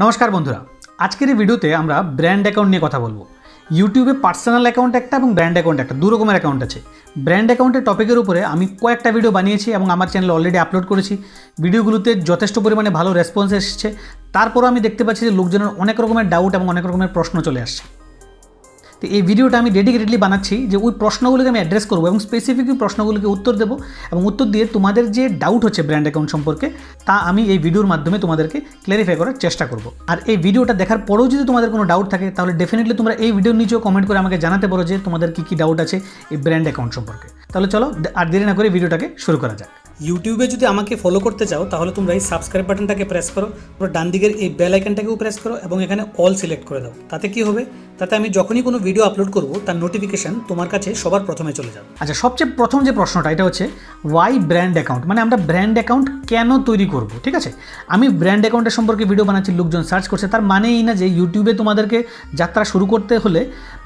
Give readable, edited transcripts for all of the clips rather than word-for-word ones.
नमस्कार बंधुरा आजकेर এই ভিডিওতে আমরা ব্র্যান্ড অ্যাকাউন্ট নিয়ে কথা বলবো। ইউটিউবে পার্সোনাল অ্যাকাউন্ট একটা এবং ব্র্যান্ড অ্যাকাউন্ট একটা দুই রকমের অ্যাকাউন্ট আছে। ব্র্যান্ড অ্যাকাউন্টের টপিকের উপরে আমি কয়েকটা ভিডিও বানিয়েছি এবং আমার চ্যানেলে অলরেডি আপলোড করেছি। ভিডিওগুলোতে যথেষ্ট পরিমাণে ভালো রেসপন্স এসেছে। তারপরও আমি দেখতে পাচ্ছি যে লোকজনের অনেক রকমের ডাউট এবং অনেক রকমের প্রশ্ন চলে আসছে। তো এই ভিডিওটা আমি ডেডিকেটেডলি বানাচ্ছি যে ওই প্রশ্নগুলোকে আমি অ্যাড্রেস করবো এবং স্পেসিফিক প্রশ্নগুলোকে উত্তর দেবো এবং উত্তর দিয়ে তোমাদের যে ডাউট হচ্ছে ব্র্যান্ড অ্যাকাউন্ট সম্পর্কে তা আমি এই ভিডিওর মাধ্যমে তোমাদেরকে ক্ল্যারিফাই করার চেষ্টা করব। আর এই ভিডিওটা দেখার পরেও যদি তোমাদের কোনো ডাউট থাকে তাহলে ডেফিনেটলি তোমরা এই ভিডিওর নিচেও কমেন্ট করে আমাকে জানাতে পারো যে তোমাদের কী ডাউট আছে এই ব্র্যান্ড অ্যাকাউন্ট সম্পর্কে। তাহলে চলো আর দেরি না করে ভিডিওটাকে শুরু করা যাক। ইউটিউবে যদি আমাকে ফলো করতে চাও তাহলে তোমরা এই সাবস্ক্রাইব বাটনটাকে প্রেস করো, পুরো ডান দিকের এই বেল আইকনটাকেও প্রেস করো এবং এখানে অল সিলেক্ট করে দাও। তাতে কি হবে, তাতে আমি যখনই কোনো ভিডিও আপলোড করব তার নোটিফিকেশন তোমার কাছে সবার প্রথমে চলে যাবে। আচ্ছা, সবচেয়ে প্রথম যে প্রশ্নটা এটা হচ্ছে ওয়াই ব্র্যান্ড অ্যাকাউন্ট, মানে আমরা ব্র্যান্ড অ্যাকাউন্ট কেন তৈরি করব। ঠিক আছে, আমি ব্র্যান্ড অ্যাকাউন্টের সম্পর্কে ভিডিও বানাচ্ছি, লোকজন সার্চ করছে, তার মানে এই না যে ইউটিউবে তোমাদেরকে যাত্রা শুরু করতে হলে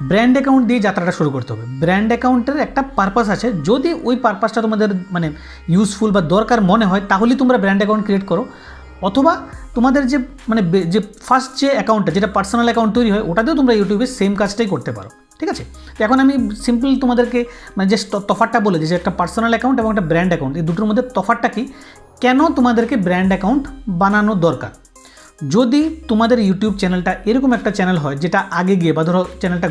ব্র্যান্ড অ্যাকাউন্ট দিয়ে যাত্রাটা শুরু করতে হবে। ব্র্যান্ড অ্যাকাউন্টের একটা পারপাস আছে, যদি ওই পারপাসটা তোমাদের মানে ইউজফুল বা দরকার মনে হয় তাহলেই তোমরা ব্র্যান্ড অ্যাকাউন্ট ক্রিয়েট করো, অথবা তোমাদের যে মানে যে ফার্স্ট যে অ্যাকাউন্টটা যেটা পার্সোনাল অ্যাকাউন্ট তৈরি হয় ওটাতেও তোমরা ইউটিউবে সেম কাজটাই করতে পারো। ঠিক আছে, তো এখন আমি সিম্পল তোমাদেরকে মানে যে তফাৎটা বলে যে একটা পার্সোনাল অ্যাকাউন্ট এবং একটা ব্র্যান্ড অ্যাকাউন্ট এই দুটোর মধ্যে তফাৎটা কি, কেন তোমাদেরকে ব্র্যান্ড অ্যাকাউন্ট বানানো দরকার। যদি তোমাদের ইউটিউব চ্যানেলটা এরকম একটা চ্যানেল হয় যেটা আগে গিয়ে বা ধরো চ্যানেলটা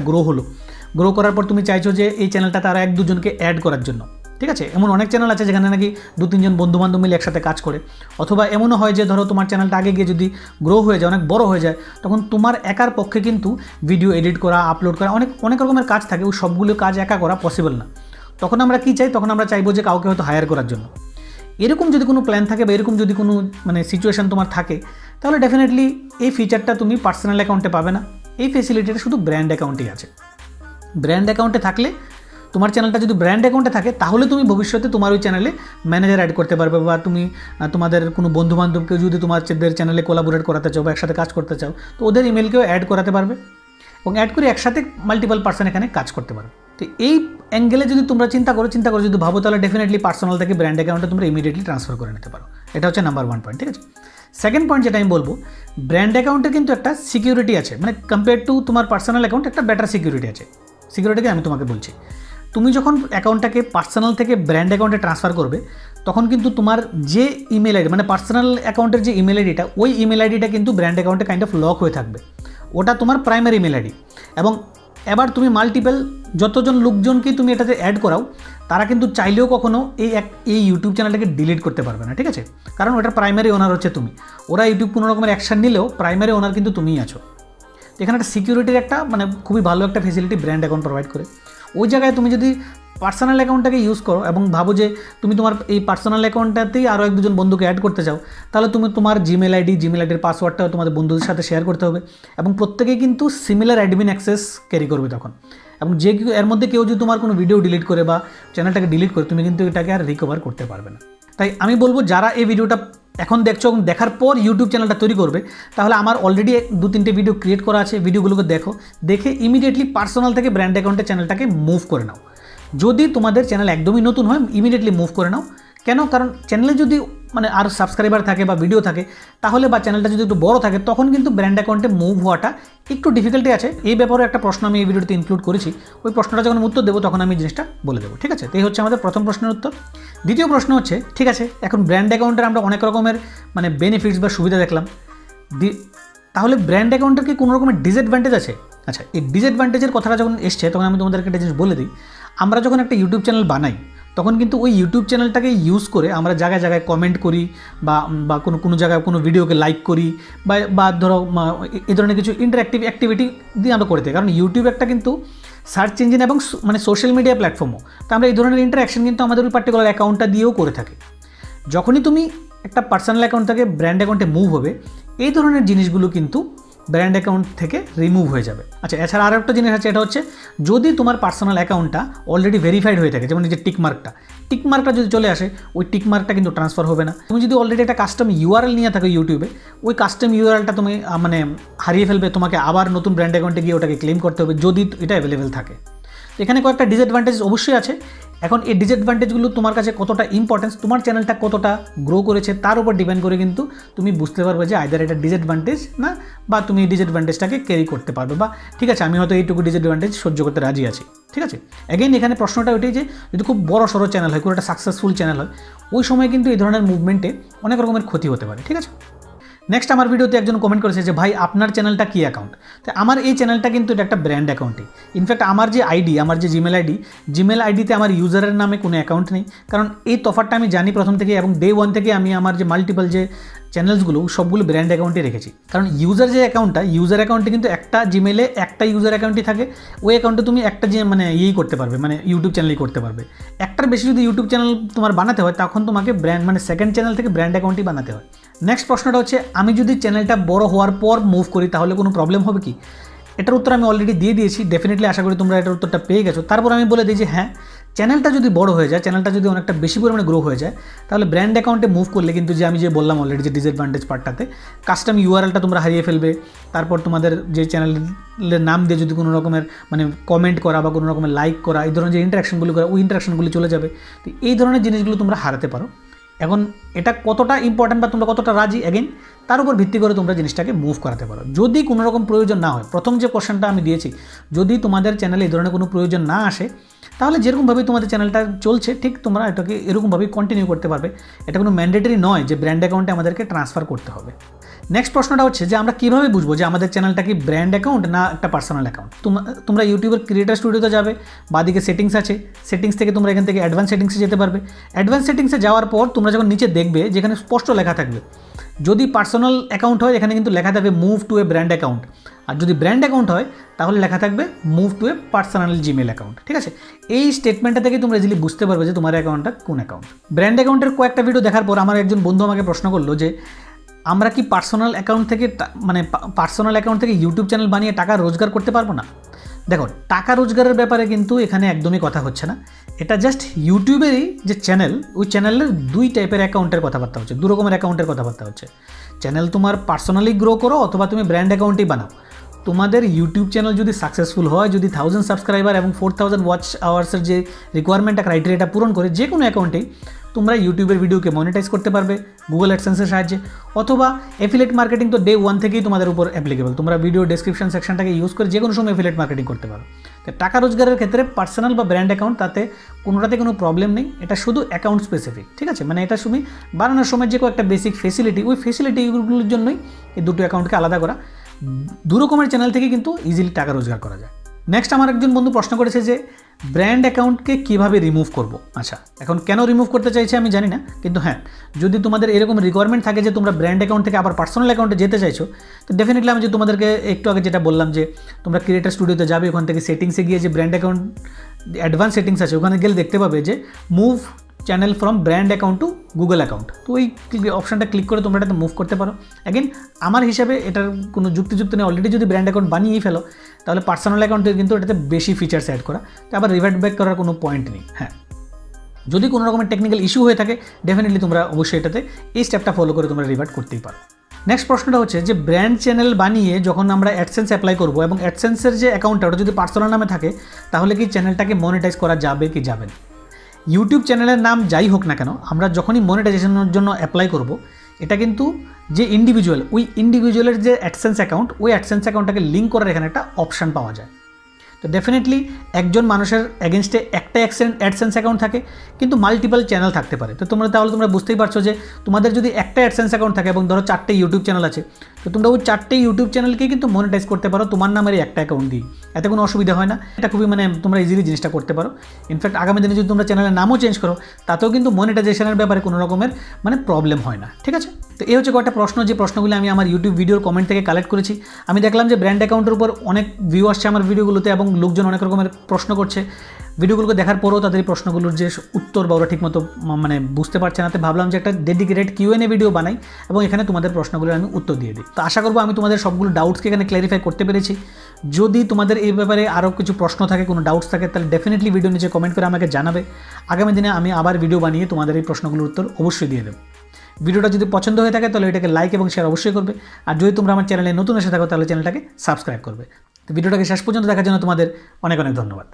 গ্রো করার পর তুমি চাইছো যে এই চ্যানেলটাতে আরও এক দুজনকে অ্যাড করার জন্য। ঠিক আছে, এমন অনেক চ্যানেল আছে যেখানে নাকি দু তিনজন বন্ধুবান্ধব মিলে একসাথে কাজ করে, অথবা এমনও হয় যে ধরো তোমার চ্যানেলটা আগে গিয়ে যদি গ্রো হয়ে যায়, অনেক বড় হয়ে যায়, তখন তোমার একার পক্ষে কিন্তু ভিডিও এডিট করা, আপলোড করা, অনেক রকমের কাজ থাকে, ওই সবগুলো কাজ একা করা পসিবল না। তখন আমরা কী চাই, তখন আমরা চাইবো যে কাউকে হয়তো হায়ার করার জন্য। এরকম যদি কোনো প্ল্যান থাকে বা এরকম যদি কোনো মানে সিচুয়েশান তোমার থাকে তাহলে ডেফিনেটলি এই ফিচারটা তুমি পার্সোনাল অ্যাকাউন্টে পাবে না। এই ফেসিলিটিটা শুধু ব্র্যান্ড অ্যাকাউন্টেই আছে। ব্র্যান্ড অ্যাকাউন্টে থাকলে তোমার চ্যানেলটা যদি ব্র্যান্ড অ্যাকাউন্টে থাকে তাহলে তুমি ভবিষ্যতে তোমার ওই চ্যানেলে ম্যানেজার অ্যাড করতে পারবে, বা তুমি তোমাদের কোনো বন্ধুবান্ধবকে যদি তোমাদের চ্যানেলে কোলাবোরেট করাতে চাও বা একসাথে কাজ করতে চাও তো ওদের ইমেলকেও অ্যাড করাতে পারবে এবং অ্যাড করে একসাথে মাল্টিপল পার্সন এখানে কাজ করতে পারবে। তো এই অ্যাঙ্গেলে যদি তোমরা চিন্তা করো যদি ভাবো তাহলে ডেফিনেটলি পার্সোনাল থেকে ব্র্যান্ড অ্যাকাউন্টে তোমরা ইমিডিয়েটলি ট্রান্সফার করে নিতে পারো। এটা হচ্ছে নাম্বার 1 পয়েন্ট। ঠিক আছে, সেকেন্ড পয়েন্ট যেটা আমি বলবো, ব্র্যান্ড অ্যাকাউন্টের কিন্তু একটা সিকিউরিটি আছে, মানে কম্পেয়ার টু তোমার পার্সোনাল অ্যাকাউন্ট একটা বেটার সিকিউরিটি আছে। সিকিউরিটিকে আমি তোমাকে বলছি, তুমি যখন অ্যাকাউন্টটাকে পার্সোনাল থেকে ব্র্যান্ড অ্যাকাউন্টে ট্রান্সফার করবে তখন কিন্তু তোমার যে ইমেল আইডি মানে পার্সোনাল অ্যাকাউন্টের যে ইমেল আইডিটা, ওই ইমেল আইডিটা কিন্তু ব্র্যান্ড অ্যাকাউন্টে কাইন্ড অফ লক হয়ে থাকবে। ওটা তোমার প্রাইমারি ইমেল আইডি, এবং এবার তুমি মাল্টিপল যতজন লোকজনকেই তুমি এটাতে অ্যাড করাও তারা কিন্তু চাইলেও কখনো এই ইউটিউব চ্যানেলটাকে ডিলিট করতে পারবে না। ঠিক আছে, কারণ ওটার প্রাইমারি ওনার হচ্ছে তুমি। ওরা ইউটিউব কোনো রকমের অ্যাকশন নিলেও প্রাইমারি ওনার কিন্তু তুমিই আছো। এখানে একটা সিকিউরিটির একটা মানে খুবই ভালো একটা ফেসিলিটি ব্র্যান্ড অ্যাকাউন্ট প্রোভাইড করে। ওই জায়গায় তুমি যদি পার্সোনাল অ্যাকাউন্টটাকে ইউজ করো এবং ভাবো যে তুমি তোমার এই পার্সোনাল অ্যাকাউন্টটাতেই আরও এক দুজন বন্ধুকে অ্যাড করতে চাও, তাহলে তুমি তোমার জিমেল আইডির পাসওয়ার্ডটাও তোমাদের বন্ধুদের সাথে শেয়ার করতে হবে এবং প্রত্যেকেই কিন্তু সিমিলার অ্যাডমিন অ্যাক্সেস ক্যারি করবে তখন। এবং যে এর মধ্যে কেউ যদি তোমার কোনো ভিডিও ডিলিট করে বা চ্যানেলটাকে ডিলিট করে তুমি কিন্তু এটাকে আর রিকভার করতে পারবে না। তাই আমি বলবো যারা এই ভিডিওটা এখন দেখছো এবং দেখার পর ইউটিউব চ্যানেলটা তৈরি করবে তাহলে আমার অলরেডি 2-3টে ভিডিও ক্রিয়েট করা আছে, ভিডিওগুলোকে দেখে ইমিডিয়েটলি পার্সোনাল থেকে ব্র্যান্ড অ্যাকাউন্টে চ্যানেলটাকে মুভ করে নাও। যদি তোমাদের চ্যানেল একদমই নতুন হয় ইমিডিয়েটলি মুভ করে নাও। কেন, কারণ চ্যানেলে যদি মানে আর সাবস্ক্রাইবার থাকে বা ভিডিও থাকে তাহলে বা চ্যানেলটা যদি একটু বড় থাকে তখন কিন্তু ব্র্যান্ড অ্যাকাউন্টে মুভ হওয়াটা একটু ডিফিকাল্টি আছে। এই ব্যাপারে একটা প্রশ্ন আমি এই ভিডিওতে ইনক্লুড করেছি, ওই প্রশ্নটা যখন উত্তর দেবো তখন আমি জিনিসটা বলে দেবো। ঠিক আছে, তো এই হচ্ছে আমাদের প্রথম প্রশ্নের উত্তর। দ্বিতীয় প্রশ্ন হচ্ছে, ঠিক আছে এখন ব্র্যান্ড অ্যাকাউন্টের আমরা অনেক রকমের মানে বেনিফিটস বা সুবিধা দেখলাম, তাহলে ব্র্যান্ড অ্যাকাউন্টের কি কোনো রকমের ডিসঅ্যাডভান্টেজ আছে? আচ্ছা, এই ডিসঅ্যাডভান্টেজের কথাটা যখন এসছে তখন আমি তোমাদেরকে একটা জিনিস বলে দিই। আমরা যখন একটা ইউটিউব চ্যানেল বানাই তখন কিন্তু ওই ইউটিউব চ্যানেলটাকে ইউজ করে আমরা জায়গায় জায়গায় কমেন্ট করি বা কোনো জায়গায় কোনো ভিডিওকে লাইক করি বা ধরো এই ধরনের কিছু ইন্টারঅ্যাক্টিভ অ্যাক্টিভিটি দিয়ে আমরা করে থাকি। কারণ ইউটিউব একটা কিন্তু সার্চ ইঞ্জিন এবং মানে সোশ্যাল মিডিয়া প্ল্যাটফর্মও, তো আমরা এই ধরনের ইন্টারঅ্যাকশন কিন্তু আমাদের ওই পার্টিকুলার অ্যাকাউন্টটা দিয়েও করে থাকি। যখনই তুমি একটা পার্সোনাল অ্যাকাউন্ট থেকে ব্র্যান্ড অ্যাকাউন্টে মুভ হবে এই ধরনের জিনিসগুলো কিন্তু ব্র্যান্ড অ্যাকাউন্ট থেকে রিমুভ হয়ে যাবে। আচ্ছা, এছাড়া আরও একটা জিনিস আছে, এটা হচ্ছে যদি তোমার পার্সোনাল অ্যাকাউন্টটা অলরেডি ভেরিফাইড হয়ে থাকে, যেমন এই যে টিকমার্কটা যদি চলে আসে ওই টিকমার্কটা কিন্তু ট্রান্সফার হবে না। তুমি যদি অলরেডি একটা কাস্টম ইউআরএল নিয়ে থাকো ইউটিউবে, ওই কাস্টম ইউআরএলটা তুমি মানে হারিয়ে ফেলবে, তোমাকে আবার নতুন ব্র্যান্ড অ্যাকাউন্টে গিয়ে ওটাকে ক্লেম করতে হবে যদি এটা অ্যাভেলেবেল থাকে। এখানে কয়েকটা ডিসঅ্যাডভান্টেজ অবশ্যই আছে। এখন এই ডিসঅ্যাডভান্টেজগুলো তোমার কাছে কতটা ইম্পর্টেন্স, তোমার চ্যানেলটা কতটা গ্রো করেছে তার উপর ডিপেন্ড করে কিন্তু তুমি বুঝতে পারবে যে আইদার এটা ডিসঅ্যাডভান্টেজ না বা তুমি এই ডিসঅ্যাডভান্টেজটাকে ক্যারি করতে পারবে, বা ঠিক আছে আমি হয়তো এইটুকু ডিসঅ্যাডভান্টেজ সহ্য করতে রাজি আছি, ঠিক আছে। অ্যাগেইন এখানে প্রশ্নটা ওইটাই যে যদি খুব বড় সড়ো চ্যানেল হয়, কোনো একটা সাকসেসফুল চ্যানেল হয়, ওই সময় কিন্তু এই ধরনের মুভমেন্টে অনেক রকমের ক্ষতি হতে পারে, ঠিক আছে। নেক্সট আমার ভিডিওতে একজন কমেন্ট করেছে যে ভাই আপনার চ্যানেলটা কী অ্যাকাউন্ট। তো আমার এই চ্যানেলটা কিন্তু এটা একটা ব্র্যান্ড অ্যাকাউন্টই। ইনফ্যাক্ট আমার যে আইডি, আমার যে জিমেল আইডিতে আমার ইউজারের নামে কোনো অ্যাকাউন্ট নেই, কারণ এই তফাৎটা আমি জানি প্রথম থেকে, এবং ডে ওয়ান থেকে আমি আমার যে মাল্টিপল যে চ্যানেলসগুলো সবগুলো ব্র্যান্ড অ্যাকাউন্টে রেখেছি। কারণ ইউজার যে অ্যাকাউন্টটা, ইউজার অ্যাকাউন্টে কিন্তু একটা জিমেলে একটা ইউজার অ্যাকাউন্টই থাকে, ওই অ্যাকাউন্টে তুমি একটা যে মানে ইয়েই করতে পারবে, মানে ইউটিউব চ্যানেলই করতে পারবে। একটার বেশি যদি ইউটিউব চ্যানেল তোমার বানাতে হয় তখন তোমাকে ব্র্যান্ড মানে সেকেন্ড চ্যানেল থেকে ব্র্যান্ড অ্যাকাউন্টই বানাতে হয়। নেক্সট প্রশ্নটা হচ্ছে আমি যদি চ্যানেলটা বড় হওয়ার পর মুভ করি তাহলে কোনো প্রবলেম হবে কি? এটার উত্তর আমি অলরেডি দিয়ে দিয়েছি, ডেফিনেটলি আশা করি তোমরা এটার উত্তরটা পেয়ে গেছো। তারপর আমি বলে দিই যে হ্যাঁ, চ্যানেলটা যদি বড় হয়ে যায়, চ্যানেলটা যদি অনেকটা বেশি পরিমাণে গ্রো হয়ে যায়, তাহলে ব্র্যান্ড অ্যাকাউন্টে মুভ করলে কিন্তু যে আমি যে বললাম অলরেডি যে ডিসঅ্যাডভান্টেজ পার্টটাতে, কাস্টম ইউআরএলটা তোমরা হারিয়ে ফেলবে। তারপর তোমাদের যে চ্যানেলের নাম দিয়ে যদি কোনো রকমের মানে কমেন্ট করা বা কোনো রকমের লাইক করা, এই ধরনের যে ইন্টারাকশনগুলো করা, ওই ইন্টারাকশনগুলো চলে যাবে। তো এই ধরনের জিনিসগুলো তোমরা হারাতে পারো। এখন এটা কতটা ইম্পর্ট্যান্ট বা তোমরা কতটা রাজি, এগেইন তার উপর ভিত্তি করে তোমরা জিনিসটাকে মুভ করাতে পারো। যদি কোনো রকম প্রয়োজন না হয়, প্রথম যে কোশ্চেনটা আমি দিয়েছি, যদি তোমাদের চ্যানেলে এই ধরনের কোনো প্রয়োজন না আসে, তাহলে যেরকমভাবে তোমাদের চ্যানেলটা চলছে ঠিক তোমরা এটাকে এরকমভাবেই কন্টিনিউ করতে পারবে। এটা কোনো ম্যান্ডেটরি নয় যে ব্র্যান্ড অ্যাকাউন্টে আমাদেরকে ট্রান্সফার করতে হবে। নেক্সট প্রশ্নটা হচ্ছে যে আমরা কীভাবে বুঝবো যে আমাদের চ্যানেলটা কি ব্র্যান্ড অ্যাকাউন্ট না একটা পার্সোনাল অ্যাকাউন্ট। তোমরা ইউটিউবের ক্রিয়েটার স্টুডিওতে যাবে, বাদিকে সেটিংস আছে, সেটিংস থেকে তোমরা এখান থেকে অ্যাডভান্স সেটিংসে যেতে পারবে। অ্যাডভান্স সেটিংসে যাওয়ার পর তোমরা যখন নিচে দেখবে যেখানে স্পষ্ট লেখা থাকবে, যদি পার্সোনাল অ্যাকাউন্ট হয় এখানে কিন্তু লেখা থাকবে move to a brand account, আর যদি ব্র্যান্ড অ্যাকাউন্ট হয় তাহলে লেখা থাকবে move to a personal Gmail account, ঠিক আছে। এই স্টেটমেন্টটা থেকে তোমরা ইজিলি বুঝতে পারবে যে তোমার অ্যাকাউন্টটা কোন অ্যাকাউন্ট। ব্র্যান্ড অ্যাকাউন্টের কয়েকটা ভিডিও দেখার পর আমার একজন বন্ধু আমাকে প্রশ্ন করলো যে আমরা কি পার্সোনাল অ্যাকাউন্ট থেকে ইউটিউব চ্যানেল বানিয়ে টাকা রোজগার করতে পারবো না? দেখো, টাকা রোজগারের ব্যাপারে কিন্তু এখানে একদমই কথা হচ্ছে না। এটা জাস্ট ইউটিউবেরই যে চ্যানেল, ওই চ্যানেলের দুই টাইপের অ্যাকাউন্টের কথাবার্তা হচ্ছে, দু রকমের অ্যাকাউন্টের কথাবার্তা হচ্ছে। চ্যানেল তোমার পার্সোনালি গ্রো করো অথবা তুমি ব্র্যান্ড অ্যাকাউন্টই বানাও। তোমাদের ইউটিউব চ্যানেল যদি সাকসেসফুল হয়, যদি 1000 সাবস্ক্রাইবার এবং 4000 ওয়াচ আওয়ার্সের যে রিকোয়ারমেন্টটা ক্রাইটেরিয়াটা পূরণ করে, যে কোনো অ্যাকাউন্টেই তোমরা ইউটিউবের ভিডিওকে মনিটাইজ করতে পারবে গুগল অ্যাডসেন্সের সাহায্যে, অথবা অ্যাফিলিয়েট মার্কেটিং তো ডে ওয়ান থেকেই তোমাদের উপর অ্যাপ্লিকেবল। তোমরা ভিডিও ডেসক্রিপশন সেকশনটাকে ইউজ করে যে কোনো সময় অ্যাফিলিয়েট মার্কেটিং করতে পারো। তো টাকা রোজগারের ক্ষেত্রে পার্সোনাল বা ব্র্যান্ড অ্যাকাউন্ট তাতে কোনোটাতে কোনো প্রবলেম নেই, এটা শুধু অ্যাকাউন্ট স্পেসিফিক, ঠিক আছে। মানে এটা তুমি বানানোর সময় যে একটা বেসিক ফেসিলিটি, ওই ফেসিলিটিগুলোর জন্যই এই দুটো অ্যাকাউন্টকে আলাদা করা। দু রকমের চ্যানেল থেকে কিন্তু ইজিলি টাকা রোজগার করা যায়। নেক্সট আমার একজন বন্ধু প্রশ্ন করেছে যে ব্র্যান্ড অ্যাকাউন্টকে কীভাবে রিমুভ করব। আচ্ছা, এখন কেন রিমুভ করতে চাইছে আমি জানি না, কিন্তু হ্যাঁ, যদি তোমাদের এরকম রিকোয়ারমেন্ট থাকে যে তোমরা ব্র্যান্ড অ্যাকাউন্ট থেকে আবার পার্সোনাল অ্যাকাউন্টে যেতে চাইছো, তো ডেফিনেটলি আমি যে তোমাদেরকে একটু আগে যেটা বললাম যে তোমরা ক্রিয়েটার স্টুডিওতে যাবে, ওখান থেকে সেটিংসে গিয়ে যে ব্র্যান্ড অ্যাকাউন্ট অ্যাডভান্স সেটিংস আছে, ওখানে গেলে দেখতে পাবে যে move channel from brand account two Google account. তো ওই অপশানটা ক্লিক করে তোমরা এটাতে মুভ করতে পারো। অ্যাগেন আমার হিসাবে এটার কোনো যুক্তি নেই, অলরেডি যদি ব্র্যান্ড অ্যাকাউন্ট বানিয়েই ফেলো তাহলে পার্সোনাল অ্যাকাউন্টে কিন্তু এটাতে বেশি ফিচার্স অ্যাড করা, তো আবার রিভার্ট ব্যাক করার কোনো পয়েন্ট নেই। হ্যাঁ, যদি কোনো রকমের টেকনিক্যাল ইস্যু হয়ে থাকে ডেফিনেটলি তোমরা অবশ্যই এটাতে এই স্টেপটা ফলো করে তোমরা রিভার্ট করতেই পারো। নেক্সট প্রশ্নটা হচ্ছে যে ব্র্যান্ড চ্যানেল বানিয়ে যখন আমরা অ্যাডসেন্স অ্যাপ্লাই করবো এবং অ্যাডসেন্সের যে অ্যাকাউন্টটা ওটা যদি পার্সোনাল নামে থাকে, তাহলে কি চ্যানেলটাকে মনিটাইজ করা যাবে কি যাবে না? ইউটিউব চ্যানেলের নাম যাই হোক না কেন, আমরা যখনই মনিটাইজেশনের জন্য অ্যাপ্লাই করব, এটা কিন্তু যে ইন্ডিভিজুয়াল, ওই ইন্ডিভিজুয়ালের যে অ্যাডসেন্স অ্যাকাউন্ট, ওই অ্যাডসেন্স অ্যাকাউন্টটাকে লিঙ্ক করার এখানে একটা অপশান পাওয়া যায়। তো ডেফিনেটলি একজন মানুষের এগেনস্টে একটা অ্যাডসেন্স অ্যাকাউন্ট থাকে, কিন্তু মাল্টিপল চ্যানেল থাকতে পারে। তো তোমরা বুঝতেই পারছো যে তোমাদের যদি একটা অ্যাডসেন্স অ্যাকাউন্ট থাকে এবং ধরো 4টে ইউটিউব চ্যানেল আছে, তো তোমরা ওই 4টে ইউটিউব চ্যানেলকেই কিন্তু মনিটাইজ করতে পারো তোমার নামেরই একটা অ্যাকাউন্ট দিয়ে। এতে কোনো অসুবিধা হয় না, এটা খুবই তোমরা ইজিলি জিনিসটা করতে পারো। ইনফ্যাক্ট আগামী দিনে যদি তোমরা চ্যানেলের নামও চেঞ্জ করো, তাতেও কিন্তু মনিটাইজেশনের ব্যাপারে কোনো রকমের প্রবলেম হয় না, ঠিক আছে। তো এই হচ্ছে কয়েকটা প্রশ্ন, যে প্রশ্নগুলো আমি আমার ইউটিউব ভিডিওর কমেন্ট থেকে কালেক্ট করেছি। আমি দেখলাম যে ব্র্যান্ড অ্যাকাউন্টের উপর অনেক ভিউ আসছে আমার ভিডিওগুলোতে এবং লোকজন অনেক রকমের প্রশ্ন করছে। ভিডিওগুলোকে দেখার পরেও তাদের এই প্রশ্নগুলোর যে উত্তর বা ওরা ঠিকমতো বুঝতে পারছে না, তো ভাবলাম যে একটা ডেডিকেটেড কিউএনএ ভিডিও বানাই এবং এখানে তোমাদের প্রশ্নগুলোর আমি উত্তর দিয়ে দিই। তো আশা করবো আমি তোমাদের সবগুলো ডাউটসকে এখানে ক্ল্যারিফাই করতে পেরেছি। যদি তোমাদের এই ব্যাপারে আরও কিছু প্রশ্ন থাকে, কোনো ডাউটস থাকে, তাহলে ডেফিনেটলি ভিডিও নিচে কমেন্ট করে আমাকে জানাবে। আগামী দিনে আমি আবার ভিডিও বানিয়ে তোমাদের এই প্রশ্নগুলোর উত্তর অবশ্যই দিয়ে দেবো। ভিডিওটা যদি পছন্দ হয়ে থাকে তাহলে এটাকে লাইক এবং শেয়ার অবশ্যই করবে, আর যদি তোমরা আমার চ্যানেলে নতুন এসে থাকো তাহলে চ্যানেলটাকে সাবস্ক্রাইব করবে। তো ভিডিওটাকে শেষ পর্যন্ত দেখার জন্য তোমাদের অনেক অনেক ধন্যবাদ।